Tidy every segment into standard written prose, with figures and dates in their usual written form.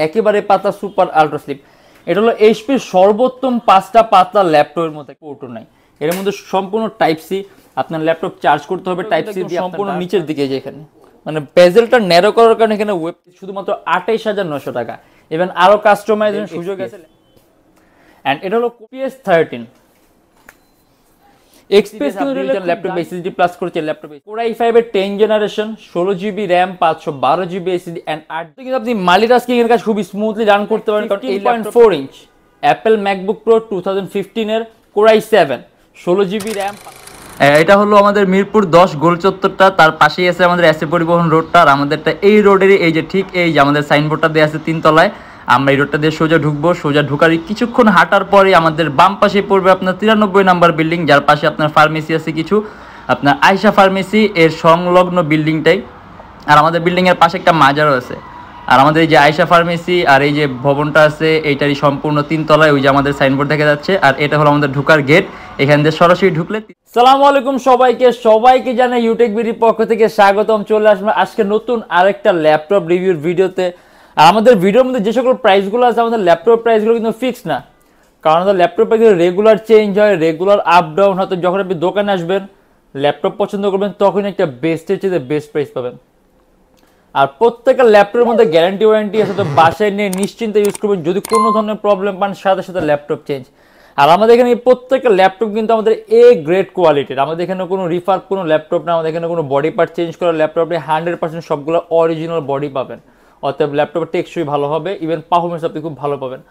একেবারে পাতলা super ultra slim. এটা হলো এইচপির সর্বোত্তম 5টা পাতলা ল্যাপটপের মধ্যে পোর্টও নাই। এর মধ্যে সম্পূর্ণ টাইপ সি, আপনার ল্যাপটপ চার্জ করতে হবে টাইপ সি দিয়ে, সম্পূর্ণ নিচের দিকে যেখানে মানে বেজেলটা ন্যারো করার কারণে এখানে ওয়েব শুধুমাত্র 28,900 টাকা। ইভেন আরো কাস্টমাইজেশন সুযোগ আছে। এন্ড এটা হলো PS13 express laptop SSD plus করেছে ল্যাপটপে Core i5 এর 10 generation 16GB RAM 512GB SSD and 8 কিন্তু আপনি মাল্টিটাস্কিং এর কাজ খুব স্মুথলি রান করতে পারেন কারণ 8.4 ইঞ্চ Apple MacBook Pro 2015 এর Core i7 16GB RAM। এটা হলো আমাদের মিরপুর 10 গোল চত্বরটা, তার পাশেই আছে আমাদের এসএ পরিবহন রোডটা, আর আমাদেরটা এই রোডেরই এই যে ঠিক এই যে আমাদের সাইনবোর্ডটা দেওয়া আছে 3 তলায়। আমরা এই রোডটা দিয়ে সোজা ঢুকবো, সোজা ঢুকার কিছুক্ষণ হাঁটার পরে আমাদের বাম পাশে পড়বে আপনার 93 নাম্বার বিল্ডিং, যার পাশে আপনার ফার্মেসি আছে কিছু, আপনার আয়শা ফার্মেসি এর সংলগ্ন বিল্ডিংটাই। আর আমাদের বিল্ডিং এর পাশে একটা মাজারও আছে। আর আমাদের এই যে আয়শা ফার্মেসি আর এই যে ভবনটা আছে এইটারই সম্পূর্ণ 3 তলায় ওই যে আমাদের সাইনবোর্ড দেখা যাচ্ছে। আর এটা হলো আমাদের ঢুকার গেট, এখান দিয়ে সরাসরি ঢুকলে। আসসালামু আলাইকুম সবাইকে জানাই ইউটেকবিডির পক্ষ থেকে স্বাগতম। চলে আসবে আজকে নতুন আরেকটা ল্যাপটপ রিভিউর ভিডিওতে। আর আমাদের ভিডিওর মধ্যে যে সকল প্রাইসগুলো আছে আমাদের ল্যাপটপ প্রাইসগুলো কিন্তু ফিক্স না, কারণ আমাদের ল্যাপটপ প্রাইস রেগুলার চেঞ্জ হয়, রেগুলার আপ ডাউন। হয়তো যখন আপনি দোকানে আসবেন ল্যাপটপ পছন্দ করবেন তখন একটা বেস্টের চেয়ে বেস্ট প্রাইস পাবেন। আর প্রত্যেকটা ল্যাপটপের মধ্যে গ্যারান্টি ওয়ারেন্টি আছে, তো বাসায় নিয়ে নিশ্চিন্তে ইউজ করবেন। যদি কোনো ধরনের প্রবলেম পান সাথে সাথে ল্যাপটপ চেঞ্জ। আর আমাদের এখানে প্রত্যেকটা ল্যাপটপ কিন্তু আমাদের গ্রেড কোয়ালিটির। আমাদের এখানে কোনো রিফার কোনো ল্যাপটপ না, আমাদের এখানে কোনো বডি পার্ট চেঞ্জ করা ল্যাপটপ 100% সবগুলো অরিজিনাল বডি পাবেন। অতএব ল্যাপটপের টেকসই ভালো হবে, ইভেন পারফরমেন্স আপনি খুব ভালো পাবেন।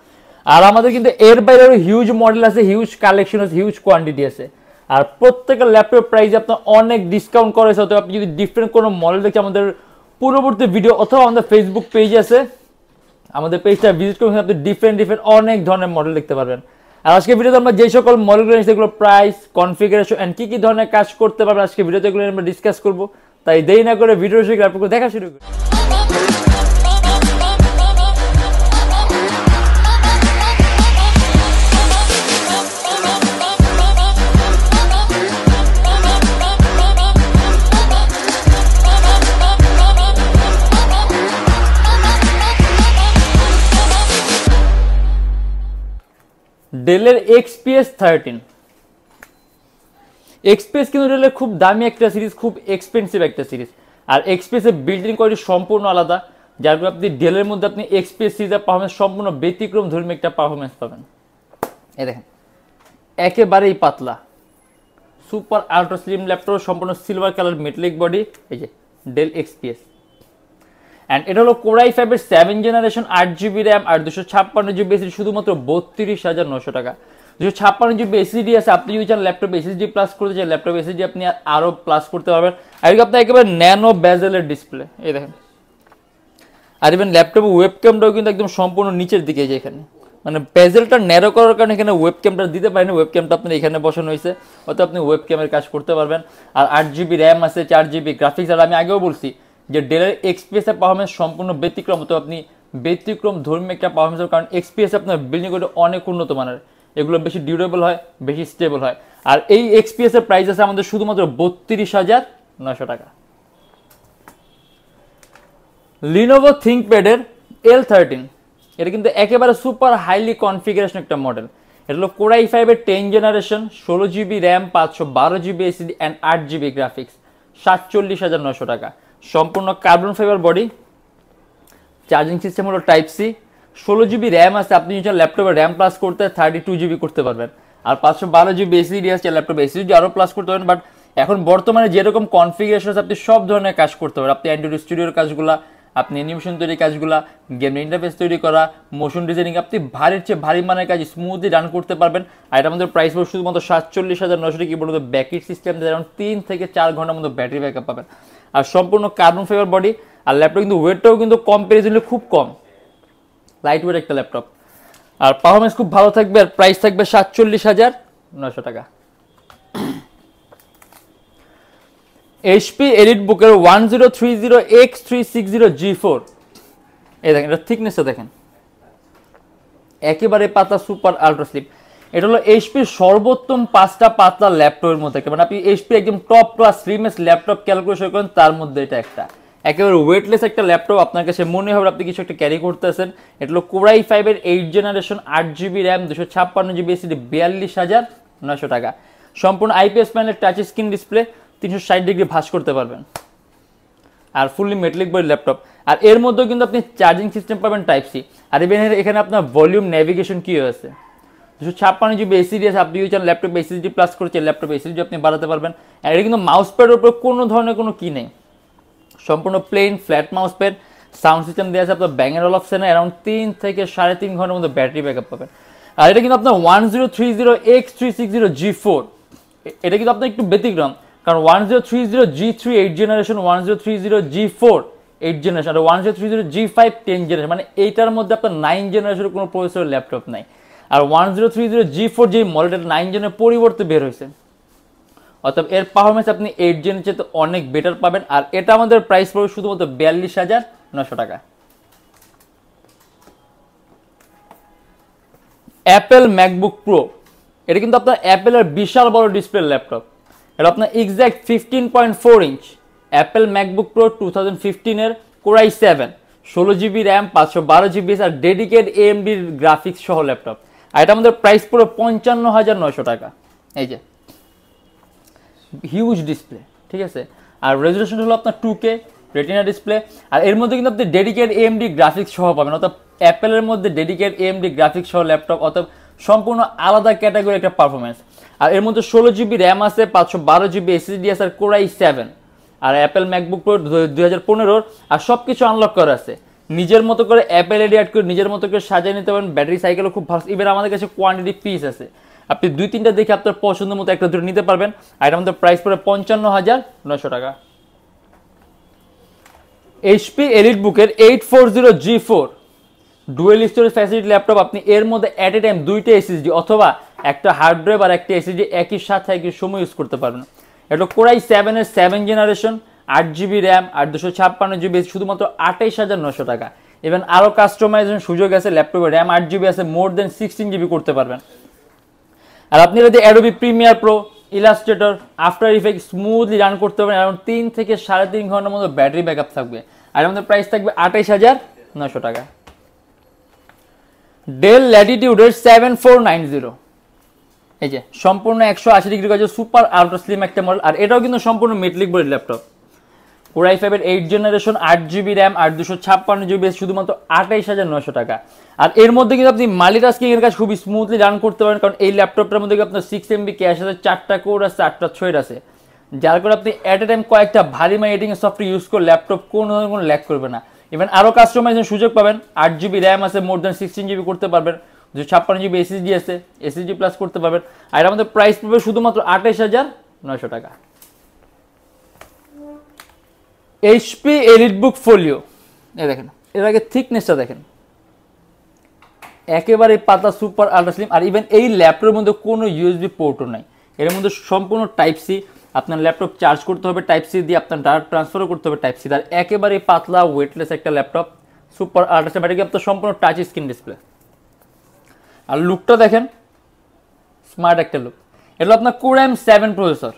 আর আমাদের কিন্তু এর বাইরে হিউজ মডেল আছে, হিউজ কালেকশন আছে, হিউজ কোয়ান্টিটি আছে। আর প্রত্যেকটা ল্যাপটপ প্রাইসে আপনার অনেক ডিসকাউন্ট করা হয়েছে। অতএব আপনি যদি ডিফারেন্ট কোনো মডেল দেখে আমাদের পূর্ববর্তী ভিডিও অথবা আমাদের ফেসবুক পেজ আছে, আমাদের পেজটা ভিজিট করুন, আপনি ডিফারেন্ট অনেক ধরনের মডেল দেখতে পারবেন। আর আজকে ভিডিওতে আমরা যে সকল মডেলগুলো নিয়েছি সেগুলো প্রাইস, কনফিগারেশন এন্ড কি ধরনের কাজ করতে পারবেন আজকে ভিডিওতে এগুলো আমরা ডিসকাস করব। তাই দেরি না করে ভিডিও শেষে ল্যাপটপগুলো দেখা শুরু করি। ডেলের XPS13 কিন্তু ডেলের খুব দামি একটা সিরিজ, খুব এক্সপেন্সিভ একটা সিরিজ। আর XPS এর বিল্ডিং কোয়ালিটি সম্পূর্ণ আলাদা, যার কারণে আপনি ডেলের মধ্যে আপনি XPS সিরিজের পারফরমেন্স সম্পূর্ণ ব্যতিক্রম ধর্মী একটা পারফরমেন্স পাবেন। এই দেখেন একেবারেই পাতলা সুপার আলট্রা স্লিম ল্যাপটপ, সম্পূর্ণ সিলভার কালার মেটালিক বডি, এই যে ডেল XPS। এন্ড এটা হলো Core i5 এর 7 জেনারেশন 8GB RAM আর 256GB SSD শুধুমাত্র 32,900 টাকা। 256GB SSD আছে, আপনি যদি চান ল্যাপটপ SSD প্লাস করতে চান ল্যাপটপ SSD আপনি আরো প্লাস করতে পারবেন। আর আপনার একেবারে ন্যানো বেজেলের ডিসপ্লে, এই দেখেন। আর ইভেন ল্যাপটপে ওয়েবক্যামটাও কিন্তু একদম সম্পূর্ণ নিচের দিকে, যেখানে মানে বেজেলটা ন্যারো করার কারণে এখানে ওয়েবক্যামটা দিতে পারেন, ওয়েবক্যামটা আপনার এখানে বসানো হয়েছে, অত আপনি ওয়েবক্যামের কাজ করতে পারবেন। আর 8GB RAM আছে, 4GB গ্রাফিক্স। আর আমি আগেও বলছি যে ডেলের XPS এর পারফরমেন্স সম্পূর্ণ ব্যতিক্রম, তো আপনি ব্যতিক্রম ধর্মী একটা পারফরমেন্স, কারণ XPS আপনার বিল্ডিং করে অনেক উন্নত মানের, এগুলো বেশি ডিউরেবল হয়, বেশি স্টেবল হয়। আর এই XPS এর প্রাইস আছে আমাদের শুধুমাত্র 32,900 টাকা। লিনোভো থিংকপ্যাড এর L13 এটা কিন্তু একেবারে সুপার হাইলি কনফিগারেশন একটা মডেল। এটা হলো Core i5 এর 10 generation 16GB RAM 512GB SSD and 8GB graphics 47,900 টাকা। সম্পূর্ণ carbon fibre body, charging system হলো টাইপ সি, 16GB RAM আছে, আপনি যদি ল্যাপটপে RAM প্লাস করতে 32GB করতে পারবেন। আর 512GB SSD আছে, ল্যাপটপে SSD আরো প্লাস করতে পারবেন। বাট এখন বর্তমানে যেরকম কনফিগারেশন আছে আপনি সব ধরনের কাজ করতে পারবেন। আপনি অ্যান্ড্রয়েড স্টুডিওর কাজগুলা, আপনি অ্যানিমেশন তৈরির কাজগুলা, গেম ইন্টারফেস তৈরি করা, মোশন ডিজাইনিং, আপনি ভারীর চেয়ে ভারী মানের কাজ স্মুথলি রান করতে পারবেন। আর এটা আমাদের প্রাইস পড়বে শুধুমাত্র 47,900 টাকা। কিবোর্ড ব্যাকইট সিস্টেম যেমন 3 থেকে 4 ঘন্টার মতো ব্যাটারি ব্যাকআপ পাবেন। আর সম্পূর্ণ কার্বন ফাইবার বডি। আর ল্যাপটপ কিন্তু ওয়েটটাও কিন্তু কম্পারিজনলি খুব কম, লাইট ওয়েট একটা ল্যাপটপ। আর পারফরমেন্স খুব ভালো থাকবে। আর প্রাইস থাকবে 47,900 টাকা। HP এলিটবুকের 1030X360G4, এই দেখেন এটা থিকনেসটা দেখেন একেবারে পাতলা সুপার আলট্রা স্লিম। এটা হলো HPর সর্বোত্তম 5টা পাতলা ল্যাপটপের মধ্যে, মানে আপনি HP একদম top class slimmest laptop calculation করেন তার মধ্যে এটা একটা। একেবারে ওয়েটলেস একটা ল্যাপটপ, আপনার কাছে মনে হবে আপনি কিছু একটা ক্যারি করতেছেন। এটা হলো কোরাই 5 এর 8 generation 8GB RAM 256GB SSD 42,900 টাকা। সম্পূর্ণ IPS panel touch screen display, 360 degree ভাঁজ করতে পারবেন, আর ফুললি মেটালিক বডি ল্যাপটপ। আর এর মধ্যেও কিন্তু আপনি চার্জিং সিস্টেম পাবেন টাইপ সি, আর এখানে আপনার ভলিউম নেভিগেশন কি আছে, 256GB এসএসডি আছে। আপনি চান ল্যাপটপ এসএসডি প্লাস করেছে, ল্যাপটপ এসএসডি আপনি বাড়াতে পারবেন। আর এটা কিন্তু মাউস প্যাডের উপর কোনো ধরনের কোনো কি নেই, সম্পূর্ণ plain flat mouse pad. Sound system দেওয়া আছে আপনার ব্যাঙের অপশনে, অ্যারাউন্ড 3 থেকে 3.5 ঘন্টার মধ্যে ব্যাটারি ব্যাকআপ পাবেন। আর এটা কিন্তু আপনার 1030X360G4, এটা কিন্তু আপনার একটু ব্যতিক্রম, কারণ 1030G3 8 জেনারেশন, 1030G4 8 জেনারেশন, আর 1030G5 10 জেনারেশন, মানে এইটার মধ্যে আপনার 9 জেনারেশনের কোনো প্রসেসর ল্যাপটপ নাই। আর 1030G4 যে মডেলটা 9 জেনের পরিবর্তে বের হয়েছে, অর্থাৎ এর পারফরমেন্স আপনি 8 জেনের চেয়ে অনেক বেটার পাবেন। আর এটা আমাদের প্রাইস পড়বে শুধুমাত্র 42,900 টাকা। অ্যাপেল ম্যাকবুক প্রো, এটা কিন্তু আপনার অ্যাপেলের বিশাল বড় ডিসপ্লে ল্যাপটপ। এটা আপনার exact 15.4 inch Apple MacBook pro 2015 এর কোরাই 7, 16GB র্যাম 512GB আর ডেডিকেট AMD গ্রাফিক্স সহ ল্যাপটপ। আর এটা আমাদের প্রাইস পড়বে 55,900 টাকা। এই যে হিউজ ডিসপ্লে, ঠিক আছে। আর রেজুলেশন হলো আপনার 2K রেটিনা ডিসপ্লে। আর এর মধ্যে কিন্তু আপনি ডেডিকেট AMD গ্রাফিক্স সহ পাবেন, অর্থাৎ অ্যাপেলের মধ্যে ডেডিকেট AMD গ্রাফিক্স সহ ল্যাপটপ, অর্থাৎ সম্পূর্ণ আলাদা ক্যাটাগরি একটা পারফরমেন্স। আর এর মধ্যে 16GB র্যাম আছে, 512GB এসএসডি আছে, আর কোরাই 7। আর অ্যাপেল ম্যাকবুক প্রো 2015 আর সব কিছু আনলক করা আছে। নিজের মতো করে অ্যাপেল এডি অ্যাড করে নিজের মতো করে সাজিয়ে নিতে পারেন। ব্যাটারি সাইকেলও খুব ভালো। ইভেন আমাদের কাছে কোয়ান্টিটি পিস আছে, আপনি 2-3টা দেখে আপনার পছন্দ মতো একটা দুটো নিতে পারবেন। আর এটা আমাদের প্রাইস পড়ে 55,900 টাকা। এইচপি এলিটবুকের 840G4 dual storage facility laptop. আপনি এর মধ্যে অ্যাট এ টাইম 2টা এসএসডি অথবা একটা হার্ড ড্রাইভ আর একটা এসএসডি একই সাথে একই সময় ইউজ করতে পারবেন। এটা কোরাই 7 এর 7 জেনারেশন, 8GB র্যাম আর 256GB, শুধুমাত্র 28,900 টাকা। ইভেন আরও কাস্টমাইজেশন সুযোগ আছে, ল্যাপটপে র্যাম 8GB আছে, মোর দেন 16GB করতে পারবেন। আর আপনি যদি Adobe Premiere Pro, Illustrator, after effect smoothly run করতে পারবেন, অ্যারাউন্ড 3 থেকে 3.5 ঘন্টার মধ্যে ব্যাটারি ব্যাকআপ থাকবে। আর আমাদের প্রাইস থাকবে 28,900 টাকা। ডেল ল্যাটিটিউডের 7490, এই যে সম্পূর্ণ 180 ডিগ্রি কাজে সুপার আলট্রা স্লিম একটা মডেল। আর এটাও কিন্তু সম্পূর্ণ মেটালিক বডি ল্যাপটপ। কোরাই 5 এর 8 জেনারেশন, 8GB র্যাম আর 256GB, শুধুমাত্র 28,900 টাকা। আর এর মধ্যে কিন্তু আপনি মাল্টিটাস্কিং এর কাজ খুবই স্মুথলি রান করতে পারেন, কারণ এই ল্যাপটপটার মধ্যে আপনার 6MB ক্যাশ আছে, 4টা কোর আছে, 8টা থ্রেড আছে, যার কারণে আপনি অ্যাট এ টাইম কয়েকটা ভারী এডিটিং সফটওয়্যার ইউজ করে ল্যাপটপ কোনো ধরনের কোনো ল্যাগ করবে না। ইভেন আরও কাস্টমাইজেশন সুযোগ পাবেন। 8GB র্যাম আছে, মোর দেন 16GB করতে পারবেন, 256GB এসএসডি আছে, এসএসডি প্লাস করতে পারবেন। আর আমাদের প্রাইস পড়বে শুধুমাত্র 28,900 টাকা। এইচপি এলিটবুক ফোলিও, এই দেখেন এর আগে থিকনেসটা দেখেন, একেবারে পাতলা সুপার আলট্রা স্লিম। আর ইভেন এই ল্যাপটপের মধ্যে কোনো ইউএসবি পোর্টও নাই, এর মধ্যে সম্পূর্ণ টাইপ সি। আপনার ল্যাপটপ চার্জ করতে হবে টাইপ সি দিয়ে, আপনার ডাটা ট্রান্সফারও করতে হবে টাইপ সি। আর একেবারে পাতলা ওয়েটলেস একটা ল্যাপটপ, সুপার আলট্রা স্লিম। এটা কি আপনার সম্পূর্ণ টাচ স্ক্রিন ডিসপ্লে। আর লুকটা দেখেন, স্মার্ট একটা লুক। এটা আপনার core i 7 processor,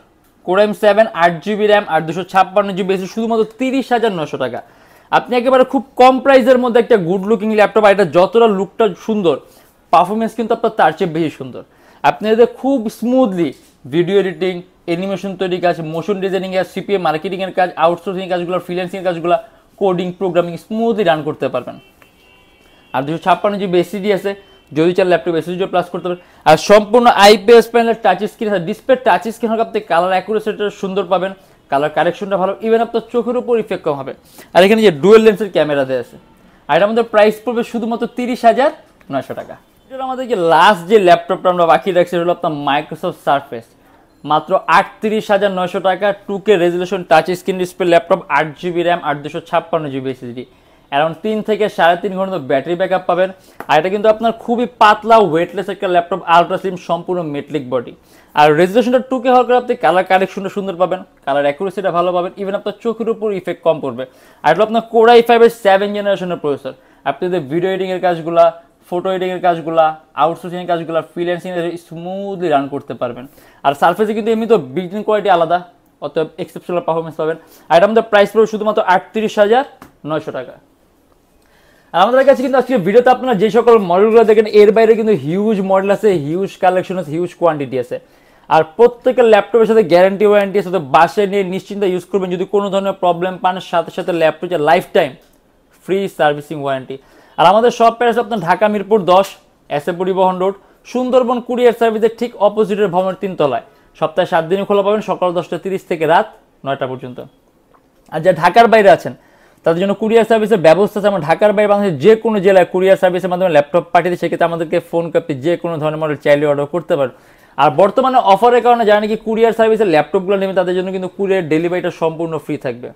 core i 7, 8GB RAM আর 256GB, শুধুমাত্র 30,900 টাকা। আপনি একেবারে খুব কম প্রাইসের মধ্যে একটা গুড লুকিং ল্যাপটপ। আর এটা যতটা লুকটা সুন্দর, পারফরমেন্স কিন্তু আপনার তার চেয়ে বেশি সুন্দর। আপনি এদের খুব স্মুথলি ভিডিও এডিটিং, অ্যানিমেশন তৈরি কাজ, মোশন ডিজাইনিং এর, সিপিএ মার্কেটিং এর কাজ, আউটসোর্সিং কাজগুলো, ফ্রিল্যান্সিং এর কাজগুলো, কোডিং, প্রোগ্রামিং স্মুথলি রান করতে পারবেন। আর 256GB এসএসডি আছে, যদি চান ল্যাপটপ এসএসডি প্লাস করতে পারেন। আর সম্পূর্ণ আইপিএস প্যানেল টাচ স্ক্রিন আছে, ডিসপ্লে টাচ স্ক্রিন হবে, আপনি কালার অ্যাকুরেসিটা সুন্দর পাবেন, কালার কারেকশনটা ভালো, ইভেন আপনার চোখের উপর ইফেক্ট কম হবে। আর এখানে যে ডুয়েল লেন্সের ক্যামেরা দেওয়া আছে। আর এটা আমাদের প্রাইস পড়বে শুধুমাত্র 30,900 টাকা। এটা আমাদের যে লাস্ট যে ল্যাপটপটা আমরা বাকি রাখছি হলো আপনার মাইক্রোসফট সারফেস, মাত্র 38,900 টাকা। 2K resolution touch screen display laptop, 8GB RAM আর 256GB এসএসডি, অ্যারাউন্ড 3 থেকে 3.5 ঘন্টা ব্যাটারি ব্যাকআপ পাবেন। আর এটা কিন্তু আপনার খুবই পাতলা ওয়েটলেস একটা ল্যাপটপ, আলট্রা স্লিম, সম্পূর্ণ মেটালিক বডি। আর রেজুলেশনটা 2K হওয়ার কারণে আপনি কালার কারেকশনটা সুন্দর পাবেন, কালার অ্যাকুরেসিটা ভালো পাবেন, ইভেন আপনার চোখের উপর ইফেক্ট কম পড়বে। আর এটা আপনার কোরাই 5 এর 7 জেনারেশনের প্রসেসর। আপনি যদি ভিডিও এডিটিং এর কাজগুলা, ফটো এডিটিং এর কাজগুলা, আউটসোর্সিং এর কাজগুলা, ফ্রিল্যান্সিং এর স্মুথলি রান করতে পারবেন। আর সারফেসে কিন্তু এমনি তো বিল্ট ইন কোয়ালিটি আলাদা, অতএব এক্সেপশনাল পারফরমেন্স পাবেন। আর এটা আমাদের প্রাইস পড়বে শুধুমাত্র 38,900 টাকা। আর আমাদের কাছে কিন্তু আজকে ভিডিওতে আপনারা যে সকল মডেলগুলো দেখেন এর বাইরে কিন্তু হিউজ মডেল আছে, হিউজ কালেকশন আছে, হিউজ কোয়ান্টিটি আছে। আর প্রত্যেকের ল্যাপটপের সাথে গ্যারান্টি ওয়ারেন্টি আছে, তো বাসায় নিয়ে নিশ্চিন্তে ইউজ করবেন। যদি কোনো ধরনের প্রবলেম পান সাথে সাথে ল্যাপটপের life time free servicing warranty. আর আমাদের শপ প্রাইস আপনার Dhaka Mirpur 10 SA Paribahan road, Sundarban courier সার্ভিসের ঠিক অপোজিটের ভবনের 3 তলায়। সপ্তাহে 7 দিনই খোলা পাবেন, সকাল 10:30 থেকে রাত 9টা পর্যন্ত। আর যা ঢাকার বাইরে আছেন তাদের জন্য কুরিয়ার সার্ভিসের ব্যবস্থা আছে। আমরা ঢাকার বাইরে বাংলাদেশের যে কোনো জেলায় কুরিয়ার সার্ভিসের মাধ্যমে ল্যাপটপ পাঠিয়ে দিই, সেক্ষেত্রে আমাদেরকে ফোন করে যে কোনো ধরনের মডেল চাইলে অর্ডার করতে পারেন। আর বর্তমানে অফারের কারণে যারা নাকি কুরিয়ার সার্ভিসের ল্যাপটপগুলো নেবেন তাদের জন্য কিন্তু কুরিয়ার ডেলিভারিটা সম্পূর্ণ ফ্রি থাকবে।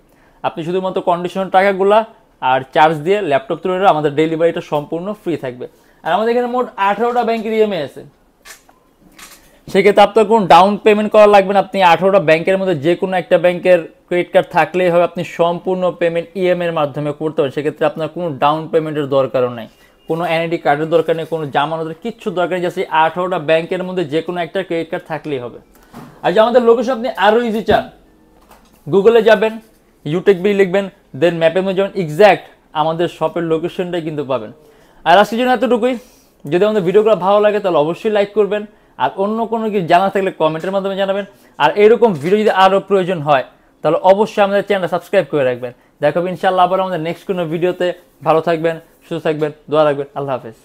আপনি শুধুমাত্র কন্ডিশনাল টাকাগুলো আর চার্জ দিয়ে ল্যাপটপ তুলে নিলে আমাদের ডেলিভারিটা সম্পূর্ণ ফ্রি থাকবে। আর আমাদের এখানে মোট 18টা ব্যাংকের ইএমআই আছে, সেক্ষেত্রে আপনার কোনো ডাউন পেমেন্ট করা লাগবে না। আপনি 18টা ব্যাংকের মধ্যে যে কোনো একটা ব্যাংকের ক্রেডিট কার্ড থাকলেই হবে, আপনি সম্পূর্ণ পেমেন্ট ইএমআই এর মাধ্যমে করতে পারেন। সেক্ষেত্রে আপনার কোনো ডাউন পেমেন্টের দরকারও নাই, কোনো এনআইডি কার্ডের দরকার নেই, কোনো জামানতের কিচ্ছু দরকার নেই। জাস্ট 18টা ব্যাংকের মধ্যে যে কোনো একটা ক্রেডিট কার্ড থাকলেই হবে। আর যে আমাদের লোকেশন আপনি আরও ইজি চান, গুগলে যাবেন, ইউটেকবি লিখবেন, দেন ম্যাপের মধ্যে যাবেন, এক্স্যাক্ট আমাদের শপের লোকেশনটাই কিন্তু পাবেন। আর আজকের জন্য এতটুকুই। যদি আমাদের ভিডিওগুলো ভালো লাগে তাহলে অবশ্যই লাইক করবেন, আর অন্য কোনো কিছু জানা থাকলে কমেন্টের মাধ্যমে জানাবেন। আর এরকম ভিডিও যদি আরও প্রয়োজন হয় তাহলে অবশ্যই আমাদের চ্যানেলটা সাবস্ক্রাইব করে রাখবেন। দেখাবো ইনশাআল্লাহ আবার আমাদের নেক্সট কোনো ভিডিওতে। ভালো থাকবেন, সুস্থ থাকবেন, দোয়া রাখবেন। আল্লাহ হাফেজ।